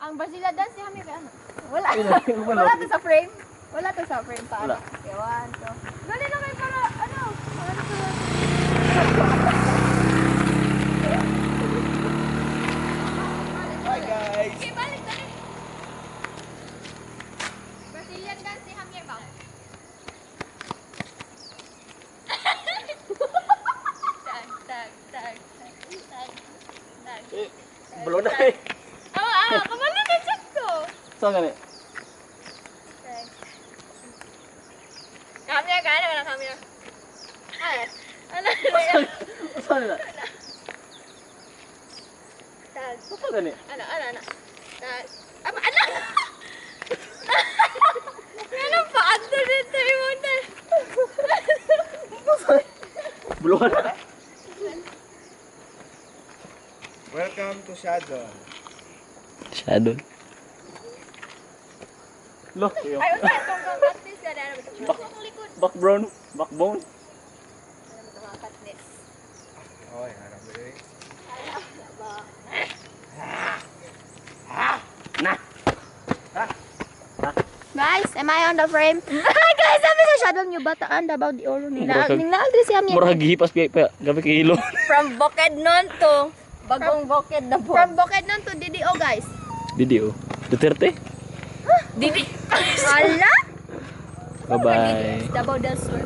Ang Brazilian dance si Hamir ano? Wala. Wala to sa frame. Wala to sa frame pa. Wala. Ewan to. Dali na kayo para ano? Bye guys. Okay, balik dali. Brazilian dance si Hamir ba? Tag, tag, tag, tag, tag, tag. Belum na eh. Kamali na check ko. Saan gani? Hamir ka? Ano ba ng Hamir? Ay, ano? Saan na? Tag. Saan gani? Ano? Tag. Ano? Ano pa? Ato dito yung na. Belum na. Welcome to Shadow. Shadow. Loh, yo. Ay, usay. Kung practice ka na. Ano ba ito? Ang likod. Backbone, backbone. Ano ba ito mga katnis? Okay, harap mo rin. Nah. Guys, am I on the frame? Hi guys, sabi sa shadow niyo bataan daw di oro ni na. Ning naagri siya mi. Murag gipas pa gabi kilo. From Bukidnon to bagong Bukid na po. From Bukidnon to DDO guys. Didi oh. Duterte. Didi. Hala? Bye bye. Davao del Sur.